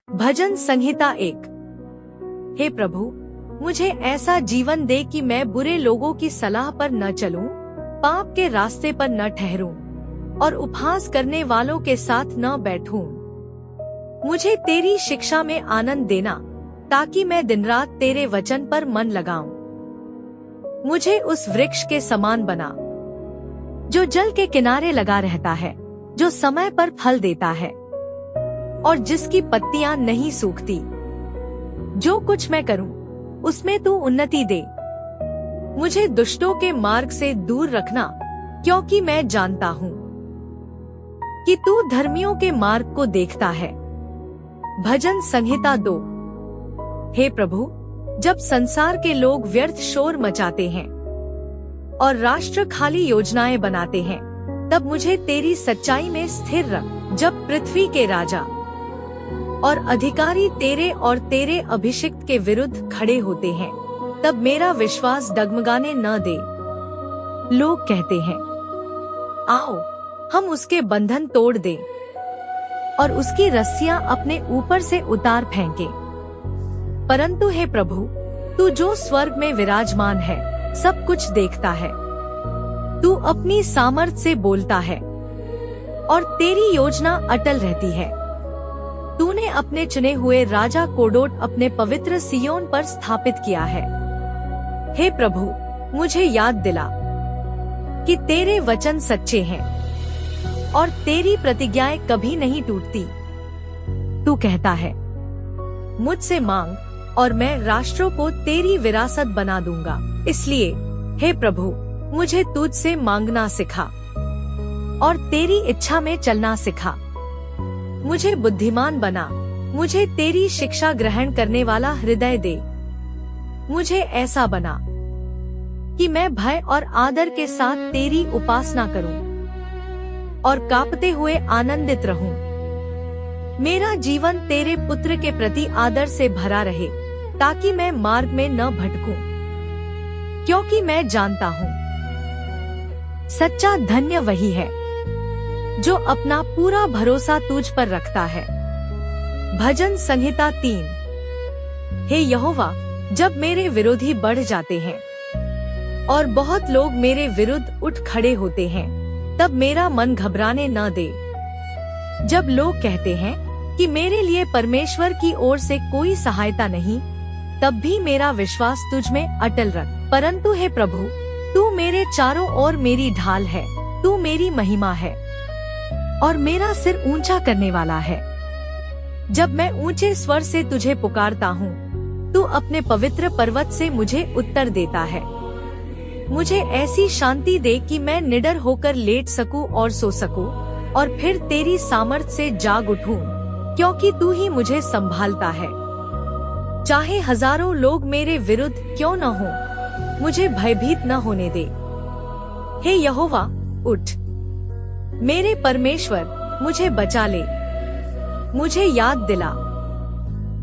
भजन संहिता 1। हे प्रभु, मुझे ऐसा जीवन दे कि मैं बुरे लोगों की सलाह पर न चलूं, पाप के रास्ते पर न ठहरूं और उपहास करने वालों के साथ न बैठूं। मुझे तेरी शिक्षा में आनंद देना, ताकि मैं दिन रात तेरे वचन पर मन लगाऊं। मुझे उस वृक्ष के समान बना जो जल के किनारे लगा रहता है, जो समय पर फल देता है और जिसकी पत्तियां नहीं सूखती। जो कुछ मैं करूं, उसमें तू उन्नति दे। मुझे दुष्टों के मार्ग से दूर रखना, क्योंकि मैं जानता हूं कि तू धर्मियों के मार्ग को देखता है। भजन संहिता 2। हे प्रभु, जब संसार के लोग व्यर्थ शोर मचाते हैं और राष्ट्र खाली योजनाएं बनाते हैं, तब मुझे तेरी सच्चाई में स्थिर रख। जब पृथ्वी के राजा और अधिकारी तेरे और तेरे अभिषिक्त के विरुद्ध खड़े होते हैं, तब मेरा विश्वास डगमगाने न दे। लोग कहते हैं, आओ हम उसके बंधन तोड़ दें और उसकी रस्सियां अपने ऊपर से उतार फेंकें। परंतु हे प्रभु, तू जो स्वर्ग में विराजमान है, सब कुछ देखता है। तू अपनी सामर्थ से बोलता है और तेरी योजना अटल रहती है। तूने अपने चुने हुए राजा कोडोट अपने पवित्र सियोन पर स्थापित किया है। हे प्रभु, मुझे याद दिला कि तेरे वचन सच्चे हैं और तेरी प्रतिज्ञाएं कभी नहीं टूटती। तू कहता है, मुझसे मांग और मैं राष्ट्रों को तेरी विरासत बना दूंगा। इसलिए हे प्रभु, मुझे तुझसे मांगना सिखा और तेरी इच्छा में चलना सिखा। मुझे बुद्धिमान बना, मुझे तेरी शिक्षा ग्रहण करने वाला हृदय दे। मुझे ऐसा बना कि मैं भय और आदर के साथ तेरी उपासना करूं और कांपते हुए आनंदित रहूं। मेरा जीवन तेरे पुत्र के प्रति आदर से भरा रहे, ताकि मैं मार्ग में न भटकूं, क्योंकि मैं जानता हूं सच्चा धन्य वही है जो अपना पूरा भरोसा तुझ पर रखता है। भजन संहिता 3। हे यहोवा, जब मेरे विरोधी बढ़ जाते हैं और बहुत लोग मेरे विरुद्ध उठ खड़े होते हैं, तब मेरा मन घबराने न दे। जब लोग कहते हैं कि मेरे लिए परमेश्वर की ओर से कोई सहायता नहीं, तब भी मेरा विश्वास तुझ में अटल रख। परंतु हे प्रभु, तू मेरे चारों ओर मेरी ढाल है। तू मेरी महिमा है और मेरा सिर ऊंचा करने वाला है। जब मैं ऊंचे स्वर से तुझे पुकारता हूँ, तू अपने पवित्र पर्वत से मुझे उत्तर देता है। मुझे ऐसी शांति दे कि मैं निडर होकर लेट सकूं और सो सकूं और फिर तेरी सामर्थ से जाग उठूं, क्योंकि तू ही मुझे संभालता है। चाहे हजारों लोग मेरे विरुद्ध क्यों न हो, मुझे भयभीत न होने दे। हे यहोवा, उठ, मेरे परमेश्वर, मुझे बचा ले। मुझे याद दिला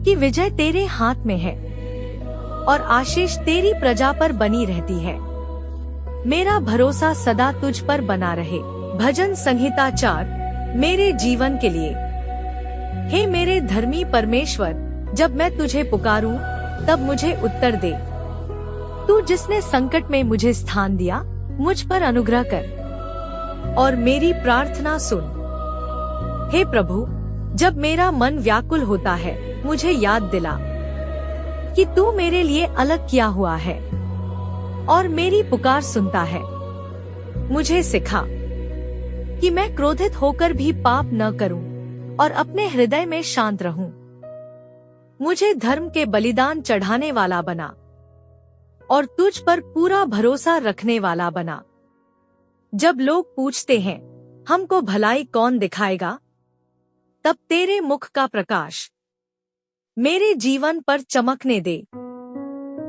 कि विजय तेरे हाथ में है और आशीष तेरी प्रजा पर बनी रहती है। मेरा भरोसा सदा तुझ पर बना रहे। भजन संहिता 4। मेरे जीवन के लिए। हे मेरे धर्मी परमेश्वर, जब मैं तुझे पुकारूं, तब मुझे उत्तर दे। तू जिसने संकट में मुझे स्थान दिया, मुझ पर अनुग्रह कर और मेरी प्रार्थना सुन। हे प्रभु, जब मेरा मन व्याकुल होता है, मुझे याद दिला कि तू मेरे लिए अलग किया हुआ है और मेरी पुकार सुनता है। मुझे सिखा कि मैं क्रोधित होकर भी पाप न करूं और अपने हृदय में शांत रहूं। मुझे धर्म के बलिदान चढ़ाने वाला बना और तुझ पर पूरा भरोसा रखने वाला बना। जब लोग पूछते हैं, हमको भलाई कौन दिखाएगा, तब तेरे मुख का प्रकाश मेरे जीवन पर चमकने दे।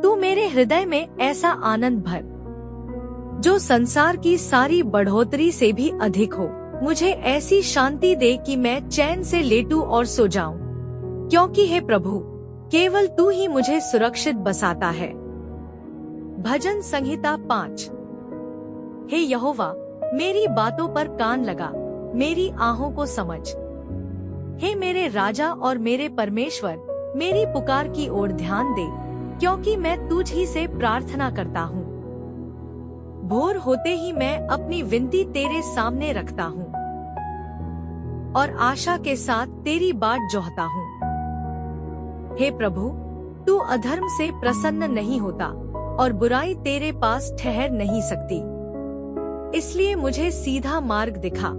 तू मेरे हृदय में ऐसा आनंद भर जो संसार की सारी बढ़ोतरी से भी अधिक हो। मुझे ऐसी शांति दे कि मैं चैन से लेटूं और सो जाऊं, क्योंकि हे प्रभु, केवल तू ही मुझे सुरक्षित बसाता है। भजन संहिता 5। हे यहोवा, मेरी बातों पर कान लगा, मेरी आहों को समझ। हे मेरे राजा और मेरे परमेश्वर, मेरी पुकार की ओर ध्यान दे, क्योंकि मैं तुझ ही से प्रार्थना करता हूँ। भोर होते ही मैं अपनी विनती तेरे सामने रखता हूँ और आशा के साथ तेरी बाट जोहता हूँ। हे प्रभु, तू अधर्म से प्रसन्न नहीं होता और बुराई तेरे पास ठहर नहीं सकती। इसलिए मुझे सीधा मार्ग दिखा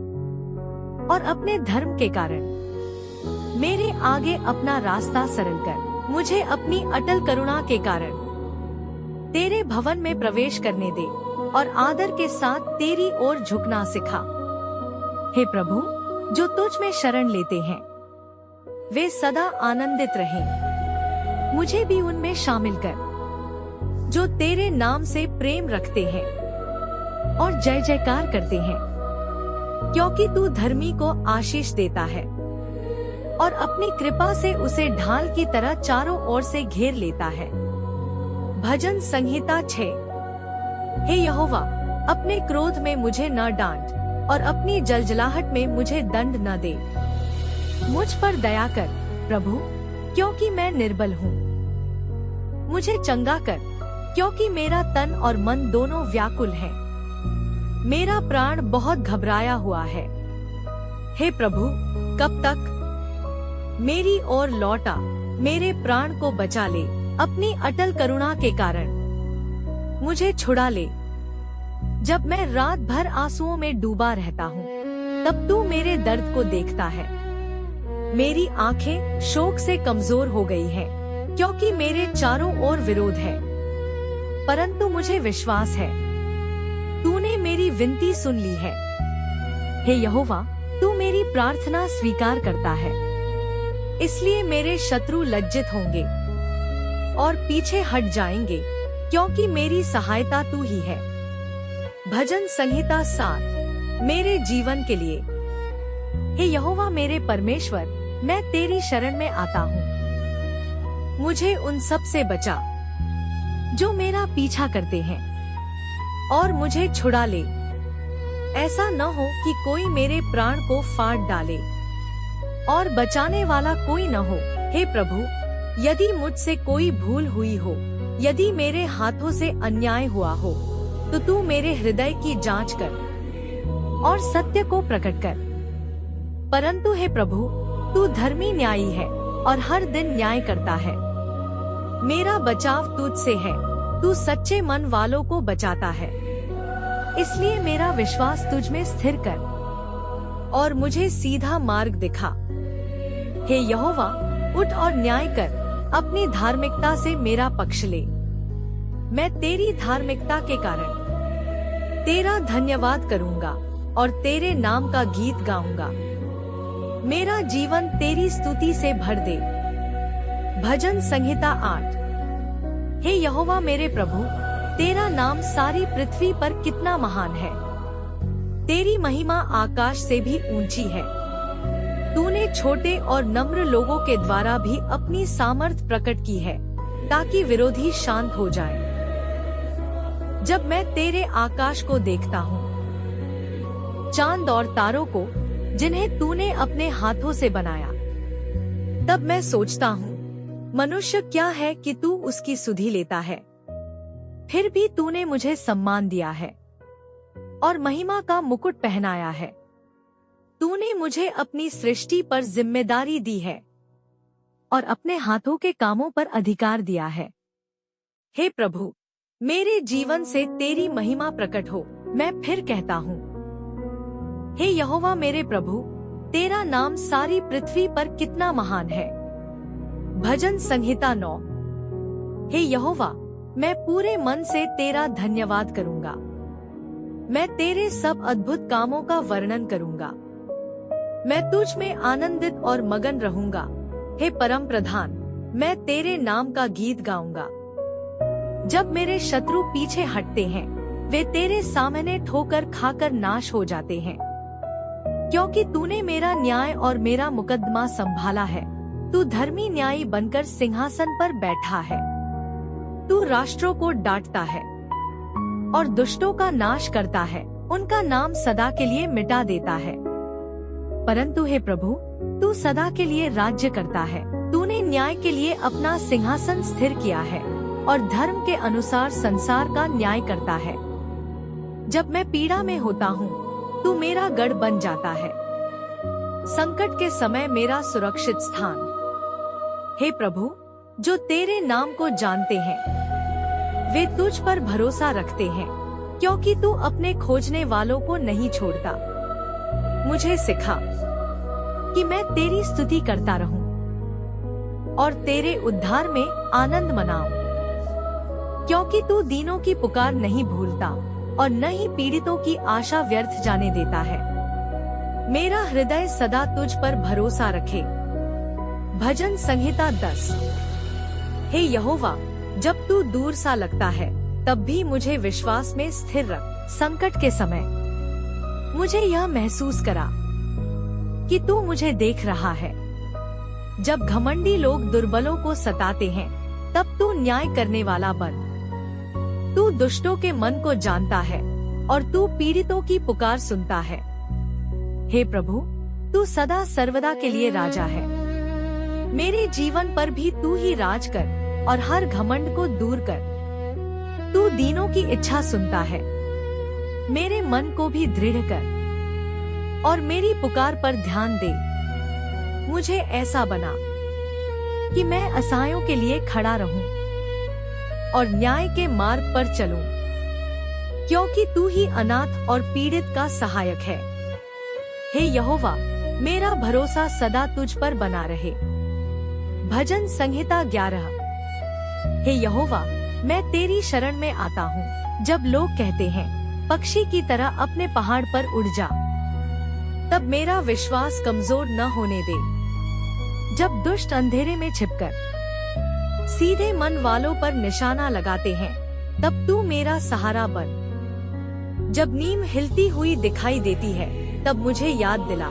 और अपने धर्म के कारण मेरे आगे अपना रास्ता सरल कर। मुझे अपनी अटल करुणा के कारण तेरे भवन में प्रवेश करने दे और आदर के साथ तेरी ओर झुकना सिखा। हे प्रभु, जो तुझ में शरण लेते हैं वे सदा आनंदित रहें। मुझे भी उनमें शामिल कर जो तेरे नाम से प्रेम रखते हैं और जय जयकार करते हैं, क्योंकि तू धर्मी को आशीष देता है और अपनी कृपा से उसे ढाल की तरह चारों ओर से घेर लेता है। भजन संहिता 6। हे यहोवा, अपने क्रोध में मुझे न डांट और अपनी जलजलाहट में मुझे दंड न दे। मुझ पर दया कर प्रभु, क्योंकि मैं निर्बल हूँ। मुझे चंगा कर, क्योंकि मेरा तन और मन दोनों व्याकुल हैं। मेरा प्राण बहुत घबराया हुआ है। हे प्रभु, कब तक? मेरी ओर लौटा, मेरे प्राण को बचा ले। अपनी अटल करुणा के कारण मुझे छुड़ा ले। जब मैं रात भर आंसुओं में डूबा रहता हूँ, तब तू मेरे दर्द को देखता है। मेरी आंखें शोक से कमजोर हो गई हैं, क्योंकि मेरे चारों ओर विरोध है। परंतु मुझे विश्वास है, तूने मेरी विनती सुन ली है। हे यहोवा, तू मेरी प्रार्थना स्वीकार करता है। इसलिए मेरे शत्रु लज्जित होंगे और पीछे हट जाएंगे, क्योंकि मेरी सहायता तू ही है। भजन संहिता 7। मेरे जीवन के लिए। हे यहोवा मेरे परमेश्वर, मैं तेरी शरण में आता हूँ। मुझे उन सब से बचा जो मेरा पीछा करते हैं और मुझे छुड़ा ले। ऐसा न हो कि कोई मेरे प्राण को फाड़ डाले और बचाने वाला कोई न हो। हे प्रभु, यदि मुझसे कोई भूल हुई हो, यदि मेरे हाथों से अन्याय हुआ हो, तो तू मेरे हृदय की जांच कर और सत्य को प्रकट कर। परंतु हे प्रभु, तू धर्मी न्यायी है और हर दिन न्याय करता है। मेरा बचाव तुझसे है, तू सच्चे मन वालों को बचाता है। इसलिए मेरा विश्वास तुझ में स्थिर कर और मुझे सीधा मार्ग दिखा। हे यहोवा, उठ और न्याय कर, अपनी धार्मिकता से मेरा पक्ष ले। मैं तेरी धार्मिकता के कारण तेरा धन्यवाद करूंगा और तेरे नाम का गीत गाऊंगा। मेरा जीवन तेरी स्तुति से भर दे। भजन संहिता 8। हे यहोवा मेरे प्रभु, तेरा नाम सारी पृथ्वी पर कितना महान है। तेरी महिमा आकाश से भी ऊंची है। तूने छोटे और नम्र लोगों के द्वारा भी अपनी सामर्थ प्रकट की है, ताकि विरोधी शांत हो जाएं। जब मैं तेरे आकाश को देखता हूँ, चांद और तारों को जिन्हें तूने अपने हाथों से बनाया, तब मैं सोचता हूँ, मनुष्य क्या है कि तू उसकी सुधि लेता है। फिर भी तूने मुझे सम्मान दिया है और महिमा का मुकुट पहनाया है। तूने मुझे अपनी सृष्टि पर जिम्मेदारी दी है और अपने हाथों के कामों पर अधिकार दिया है। हे प्रभु, मेरे जीवन से तेरी महिमा प्रकट हो। मैं फिर कहता हूँ, हे यहोवा मेरे प्रभु, तेरा नाम सारी पृथ्वी पर कितना महान है। भजन संहिता 9। हे यहोवा, मैं पूरे मन से तेरा धन्यवाद करूंगा। मैं तेरे सब अद्भुत कामों का वर्णन करूंगा। मैं तुझ में आनंदित और मगन रहूंगा। हे परम प्रधान, मैं तेरे नाम का गीत गाऊंगा। जब मेरे शत्रु पीछे हटते हैं, वे तेरे सामने ठोकर खाकर नाश हो जाते हैं। क्योंकि तूने मेरा न्याय और मेरा मुकदमा संभाला है। तू धर्मी न्यायी बनकर सिंहासन पर बैठा है। तू राष्ट्रों को डांटता है और दुष्टों का नाश करता है। उनका नाम सदा के लिए मिटा देता है। परंतु हे प्रभु, तू सदा के लिए राज्य करता है। तूने न्याय के लिए अपना सिंहासन स्थिर किया है और धर्म के अनुसार संसार का न्याय करता है। जब मैं पीड़ा में होता हूँ, तू मेरा गढ़ बन जाता है, संकट के समय मेरा सुरक्षित स्थान। हे प्रभु, जो तेरे नाम को जानते हैं वे तुझ पर भरोसा रखते हैं, क्योंकि तू अपने खोजने वालों को नहीं छोड़ता। मुझे सिखा कि मैं तेरी स्तुति करता रहूं और तेरे उद्धार में आनंद मनाऊं, क्योंकि तू दीनों की पुकार नहीं भूलता और न ही पीड़ितों की आशा व्यर्थ जाने देता है। मेरा हृदय सदा तुझ पर भरोसा रखे। भजन संहिता 10। हे यहोवा, जब तू दूर सा लगता है तब भी मुझे विश्वास में स्थिर रख। संकट के समय मुझे यह महसूस करा कि तू मुझे देख रहा है। जब घमंडी लोग दुर्बलों को सताते हैं तब तू न्याय करने वाला बन। तू दुष्टों के मन को जानता है और तू पीड़ितों की पुकार सुनता है। हे प्रभु, तू सदा सर्वदा के लिए राजा है। मेरे जीवन पर भी तू ही राज कर और हर घमंड को दूर कर। तू दीनों की इच्छा सुनता है, मेरे मन को भी दृढ़ कर और मेरी पुकार पर ध्यान दे। मुझे ऐसा बना कि मैं असहायों के लिए खड़ा रहूं और न्याय के मार्ग पर चलूं, क्योंकि तू ही अनाथ और पीड़ित का सहायक है। हे यहोवा, मेरा भरोसा सदा तुझ पर बना रहे। भजन संहिता 11। हे यहोवा, मैं तेरी शरण में आता हूँ। जब लोग कहते हैं पक्षी की तरह अपने पहाड़ पर उड़ जा, तब मेरा विश्वास कमजोर न होने दे। जब दुष्ट अंधेरे में छिपकर सीधे मन वालों पर निशाना लगाते हैं, तब तू मेरा सहारा बन। जब नीम हिलती हुई दिखाई देती है, तब मुझे याद दिला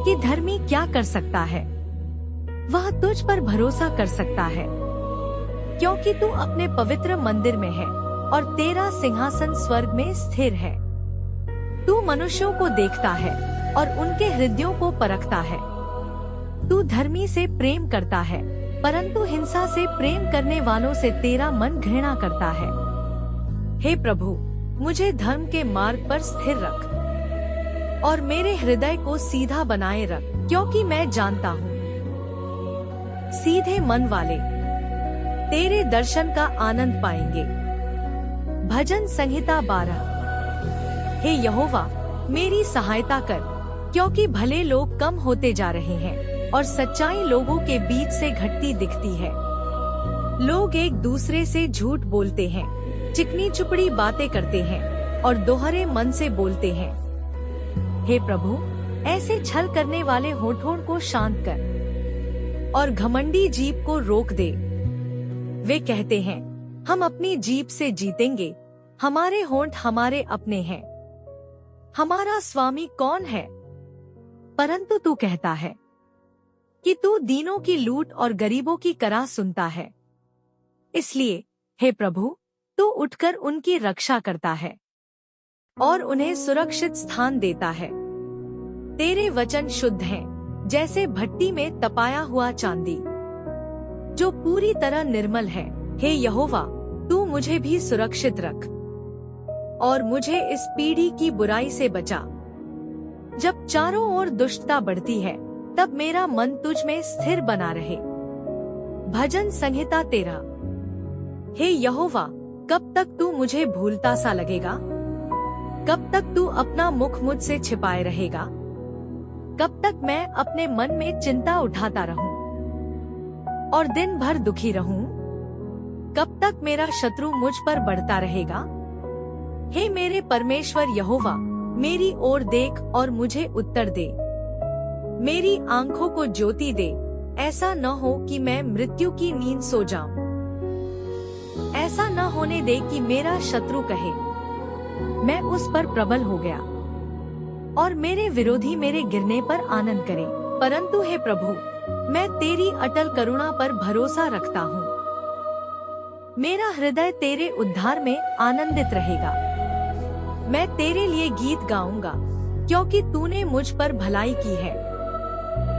कि धर्मी क्या कर सकता है। वह तुझ पर भरोसा कर सकता है, क्योंकि तू अपने पवित्र मंदिर में है और तेरा सिंहासन स्वर्ग में स्थिर है। तू मनुष्यों को देखता है और उनके हृदयों को परखता है। तू धर्मी से प्रेम करता है, परंतु हिंसा से प्रेम करने वालों से तेरा मन घृणा करता है। हे प्रभु, मुझे धर्म के मार्ग पर स्थिर रख और मेरे हृदय को सीधा बनाए रख, क्योंकि मैं जानता हूँ सीधे मन वाले तेरे दर्शन का आनंद पाएंगे। भजन संहिता 12। हे यहोवा, मेरी सहायता कर, क्योंकि भले लोग कम होते जा रहे हैं और सच्चाई लोगों के बीच से घटती दिखती है। लोग एक दूसरे से झूठ बोलते हैं, चिकनी चुपड़ी बातें करते हैं और दोहरे मन से बोलते हैं। हे प्रभु, ऐसे छल करने वाले होठों को शांत कर और घमंडी जीभ को रोक दे। वे कहते हैं, हम अपनी जीभ से जीतेंगे, हमारे होंठ हमारे अपने हैं, हमारा स्वामी कौन है। परंतु तू कहता है कि तू दीनों की लूट और गरीबों की कराह सुनता है। इसलिए हे प्रभु, तू उठकर उनकी रक्षा करता है और उन्हें सुरक्षित स्थान देता है। तेरे वचन शुद्ध हैं, जैसे भट्टी में तपाया हुआ चांदी, जो पूरी तरह निर्मल है। हे यहोवा, तू मुझे भी सुरक्षित रख और मुझे इस पीढ़ी की बुराई से बचा। जब चारों ओर दुष्टता बढ़ती है, तब मेरा मन तुझ में स्थिर बना रहे। भजन संहिता 13। हे यहोवा, कब तक तू मुझे भूलता सा लगेगा? कब तक तू अपना मुख मुझसे छिपाए रहेगा? कब तक मैं अपने मन में चिंता उठाता रहूं और दिन भर दुखी रहूं? कब तक मेरा शत्रु मुझ पर बढ़ता रहेगा? हे मेरे परमेश्वर यहोवा, मेरी ओर देख और मुझे उत्तर दे। मेरी आंखों को ज्योति दे, ऐसा न हो कि मैं मृत्यु की नींद सो जाऊं। ऐसा न होने दे कि मेरा शत्रु कहे, मैं उस पर प्रबल हो गया, और मेरे विरोधी मेरे गिरने पर आनंद करें। परंतु हे प्रभु, मैं तेरी अटल करुणा पर भरोसा रखता हूँ। मेरा हृदय तेरे उद्धार में आनंदित रहेगा। मैं तेरे लिए गीत गाऊंगा, क्योंकि तूने मुझ पर भलाई की है।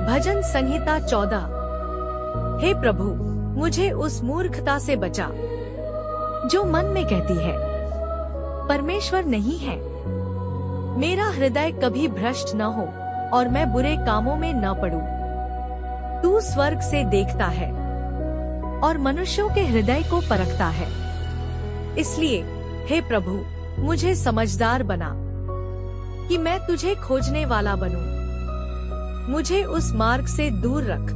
भजन संहिता 14। हे प्रभु, मुझे उस मूर्खता से बचा जो मन में कहती है, परमेश्वर नहीं है। मेरा हृदय कभी भ्रष्ट न हो और मैं बुरे कामों में न पड़ूं। तू स्वर्ग से देखता है और मनुष्यों के हृदय को परखता है। इसलिए हे प्रभु, मुझे समझदार बना कि मैं तुझे खोजने वाला बनूं। मुझे उस मार्ग से दूर रख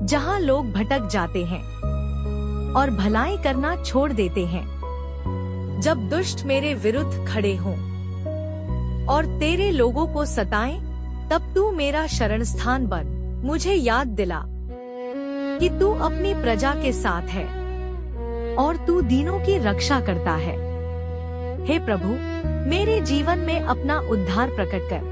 जहां लोग भटक जाते हैं और भलाई करना छोड़ देते हैं। जब दुष्ट मेरे विरुद्ध खड़े हों और तेरे लोगों को सताएं, तब तू मेरा शरण स्थान बन। मुझे याद दिला कि तू अपनी प्रजा के साथ है और तू दीनों की रक्षा करता है। हे प्रभु, मेरे जीवन में अपना उद्धार प्रकट कर।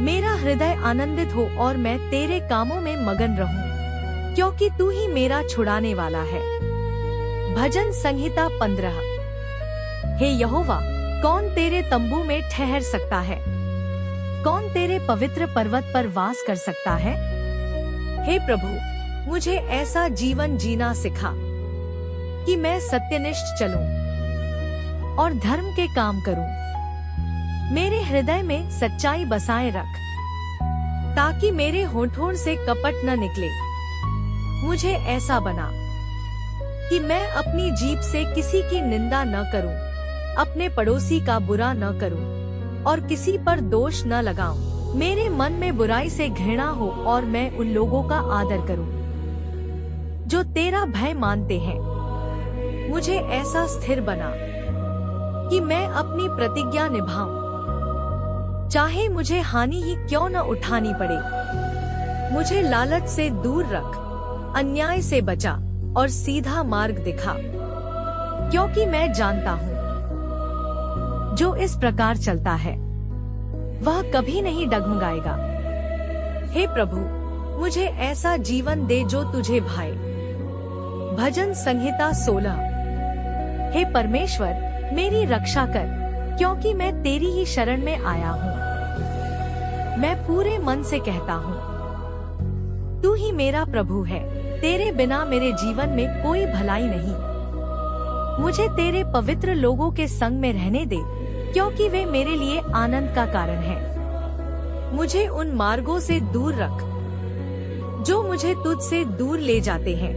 मेरा हृदय आनंदित हो और मैं तेरे कामों में मगन रहूं, क्योंकि तू ही मेरा छुड़ाने वाला है। भजन संहिता 15। हे यहोवा, कौन तेरे तंबू में ठहर सकता है? कौन तेरे पवित्र पर्वत पर वास कर सकता है? हे प्रभु, मुझे ऐसा जीवन जीना सिखा कि मैं सत्यनिष्ठ चलूं और धर्म के काम करूं। मेरे हृदय में सच्चाई बसाए रख, ताकि मेरे होठों से कपट न निकले। मुझे ऐसा बना कि मैं अपनी जीभ से किसी की निंदा न करूं, अपने पड़ोसी का बुरा न करूं और किसी पर दोष न लगाऊं। मेरे मन में बुराई से घृणा हो और मैं उन लोगों का आदर करूं जो तेरा भय मानते हैं। मुझे ऐसा स्थिर बना कि मैं अपनी प्रतिज्ञा निभाऊं, चाहे मुझे हानि ही क्यों न उठानी पड़े। मुझे लालच से दूर रख, अन्याय से बचा और सीधा मार्ग दिखा, क्योंकि मैं जानता हूँ जो इस प्रकार चलता है वह कभी नहीं डगमगाएगा। हे प्रभु, मुझे ऐसा जीवन दे जो तुझे भाए। भजन संहिता 16। हे परमेश्वर, मेरी रक्षा कर, क्योंकि मैं तेरी ही शरण में आया हूँ। मैं पूरे मन से कहता हूँ, तू ही मेरा प्रभु है। तेरे बिना मेरे जीवन में कोई भलाई नहीं। मुझे तेरे पवित्र लोगों के संग में रहने दे, क्योंकि वे मेरे लिए आनंद का कारण है। मुझे उन मार्गों से दूर रख जो मुझे तुझ से दूर ले जाते हैं।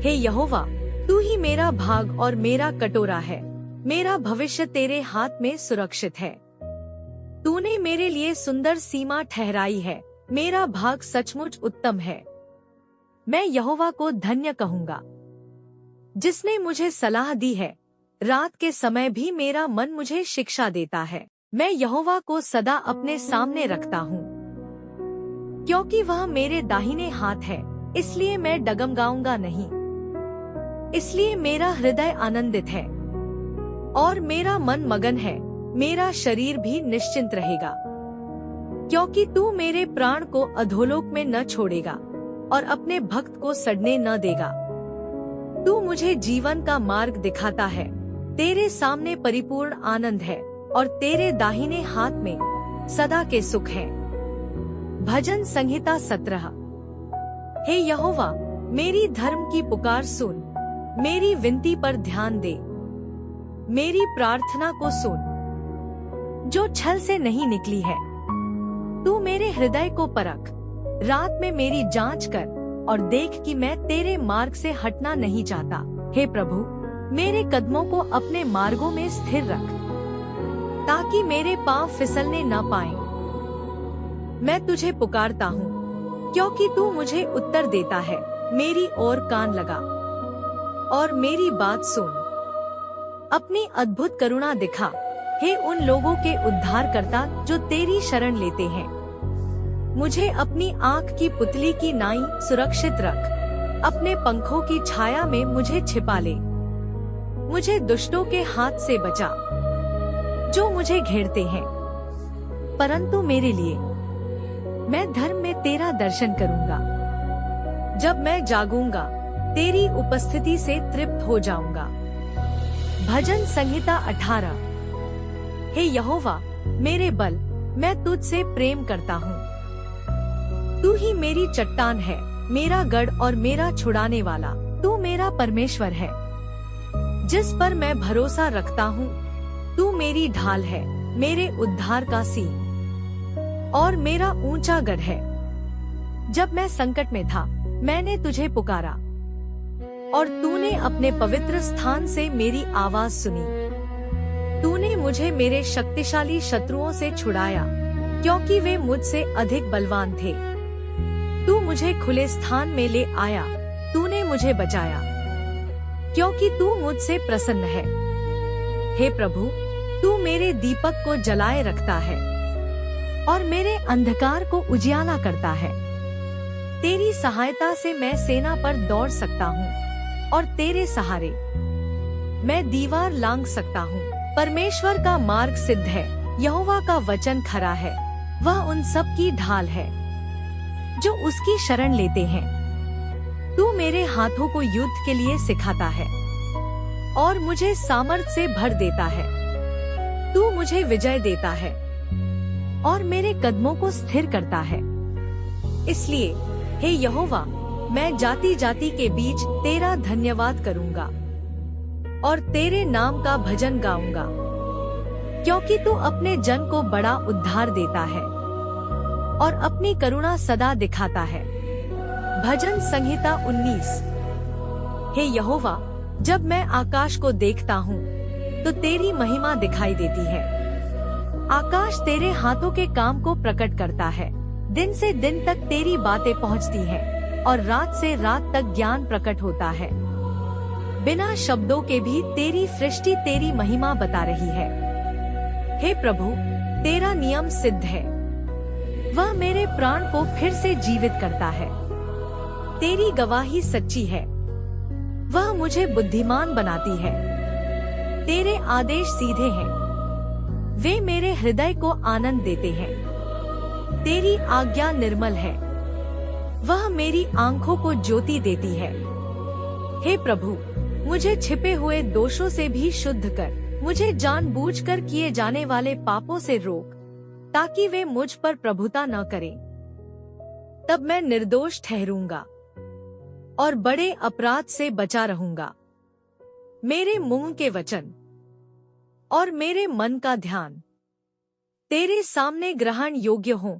हे यहोवा, तू ही मेरा भाग और मेरा कटोरा है। मेरा भविष्य तेरे हाथ में सुरक्षित है। तूने मेरे लिए सुंदर सीमा ठहराई है। मेरा भाग सचमुच उत्तम है। मैं यहोवा को धन्य कहूँगा, जिसने मुझे सलाह दी है। रात के समय भी मेरा मन मुझे शिक्षा देता है। मैं यहोवा को सदा अपने सामने रखता हूँ, क्योंकि वह मेरे दाहिने हाथ है, इसलिए मैं डगमगाऊंगा नहीं। इसलिए मेरा हृदय आनंदित है और मेरा मन मगन है। मेरा शरीर भी निश्चिंत रहेगा, क्योंकि तू मेरे प्राण को अधोलोक में न छोड़ेगा और अपने भक्त को सड़ने न देगा। तू मुझे जीवन का मार्ग दिखाता है। तेरे सामने परिपूर्ण आनंद है और तेरे दाहिने हाथ में सदा के सुख है। भजन संहिता 17। हे यहोवा, मेरी धर्म की पुकार सुन। मेरी विनती पर ध्यान दे। मेरी प्रार्थना को सुन जो छल से नहीं निकली है। तू मेरे हृदय को परख, रात में मेरी जांच कर और देख कि मैं तेरे मार्ग से हटना नहीं चाहता। हे प्रभु, मेरे कदमों को अपने मार्गों में स्थिर रख, ताकि मेरे पांव फिसलने न पाएं। मैं तुझे पुकारता हूँ, क्योंकि तू मुझे उत्तर देता है। मेरी ओर कान लगा और मेरी बात सुन। अपनी अद्भुत करुणा दिखा, हे उन लोगों के उद्धारकर्ता जो तेरी शरण लेते हैं। मुझे अपनी आँख की पुतली की नाई सुरक्षित रख। अपने पंखों की छाया में मुझे छिपा ले। मुझे दुष्टों के हाथ से बचा जो मुझे घेरते हैं, परंतु मेरे लिए मैं धर्म में तेरा दर्शन करूंगा। जब मैं जागूंगा, तेरी उपस्थिति से तृप्त हो जाऊंगा। भजन संहिता 18। हे यहोवा, मेरे बल, मैं तुझसे प्रेम करता हूँ। तू ही मेरी चट्टान है, मेरा गढ़ और मेरा छुड़ाने वाला। तू मेरा परमेश्वर है, जिस पर मैं भरोसा रखता हूँ। तू मेरी ढाल है, मेरे उद्धार का सीन और मेरा ऊंचा गढ़ है। जब मैं संकट में था, मैंने तुझे पुकारा और तूने अपने पवित्र स्थान से मेरी आवाज सुनी। तूने मुझे मेरे शक्तिशाली शत्रुओं से छुड़ाया, क्योंकि वे मुझसे अधिक बलवान थे। तू मुझे खुले स्थान में ले आया, तूने मुझे बचाया, क्योंकि तू मुझसे प्रसन्न है। हे प्रभु, तू मेरे दीपक को जलाए रखता है और मेरे अंधकार को उजियाला करता है। तेरी सहायता से मैं सेना पर दौड़ सकता हूँ और तेरे सहारे मैं दीवार लांघ सकता हूँ। परमेश्वर का मार्ग सिद्ध है, यहोवा का वचन खरा है। वह उन सब की ढाल है जो उसकी शरण लेते हैं। तू मेरे हाथों को युद्ध के लिए सिखाता है और मुझे सामर्थ से भर देता है। तू मुझे विजय देता है और मेरे कदमों को स्थिर करता है। इसलिए हे यहोवा, मैं जाति जाति के बीच तेरा धन्यवाद करूंगा और तेरे नाम का भजन गाऊंगा, क्योंकि तू अपने जन को बड़ा उद्धार देता है और अपनी करुणा सदा दिखाता है। भजन संहिता 19। हे यहोवा, जब मैं आकाश को देखता हूँ तो तेरी महिमा दिखाई देती है। आकाश तेरे हाथों के काम को प्रकट करता है। दिन से दिन तक तेरी बातें पहुँचती हैं और रात से रात तक ज्ञान प्रकट होता है। बिना शब्दों के भी तेरी सृष्टि तेरी महिमा बता रही है। हे प्रभु, तेरा नियम सिद्ध है, वह मेरे प्राण को फिर से जीवित करता है। तेरी गवाही सच्ची है, वह मुझे बुद्धिमान बनाती है। तेरे आदेश सीधे हैं, वे मेरे हृदय को आनंद देते हैं। तेरी आज्ञा निर्मल है, वह मेरी आंखों को ज्योति देती है। हे प्रभु, मुझे छिपे हुए दोषों से भी शुद्ध कर। मुझे जानबूझकर किए जाने वाले पापों से रोक, ताकि वे मुझ पर प्रभुता न करें। तब मैं निर्दोष ठहरूंगा और बड़े अपराध से बचा रहूंगा। मेरे मुंह के वचन और मेरे मन का ध्यान तेरे सामने ग्रहण योग्य हों।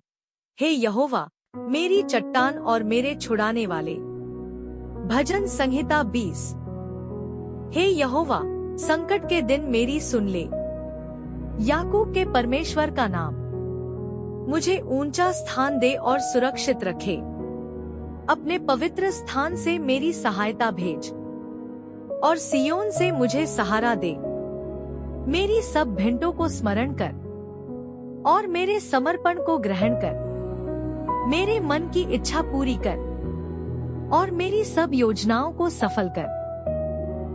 हे यहोवा, मेरी चट्टान और मेरे छुड़ाने वाले। भजन संहिता 20। हे यहोवा, संकट के दिन मेरी सुन ले। याकूब के परमेश्वर का नाम मुझे ऊंचा स्थान दे और सुरक्षित रखे। अपने पवित्र स्थान से मेरी सहायता भेज और सियोन से मुझे सहारा दे। मेरी सब भिंटों को स्मरण कर और मेरे समर्पण को ग्रहण कर। मेरे मन की इच्छा पूरी कर और मेरी सब योजनाओं को सफल कर।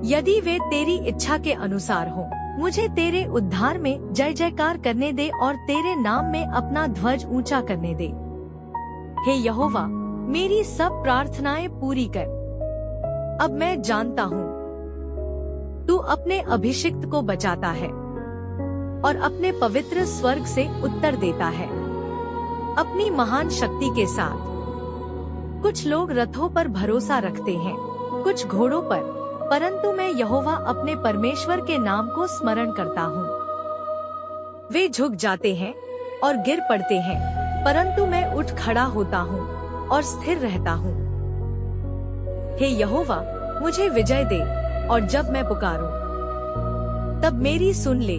यदि वे तेरी इच्छा के अनुसार हों, मुझे तेरे उद्धार में जय जयकार करने दे और तेरे नाम में अपना ध्वज ऊंचा करने दे। हे यहोवा, मेरी सब प्रार्थनाएं पूरी कर। अब मैं जानता हूँ तू अपने अभिषिक्त को बचाता है और अपने पवित्र स्वर्ग से उत्तर देता है। अपनी महान शक्ति के साथ कुछ लोग रथों पर भरोसा रखते हैं, कुछ घोड़ों पर, परंतु मैं यहोवा अपने परमेश्वर के नाम को स्मरण करता हूँ। वे झुक जाते हैं और गिर पड़ते हैं, परंतु मैं उठ खड़ा होता हूँ और स्थिर रहता हूँ। हे यहोवा, मुझे विजय दे और जब मैं पुकारूं, तब मेरी सुन ले।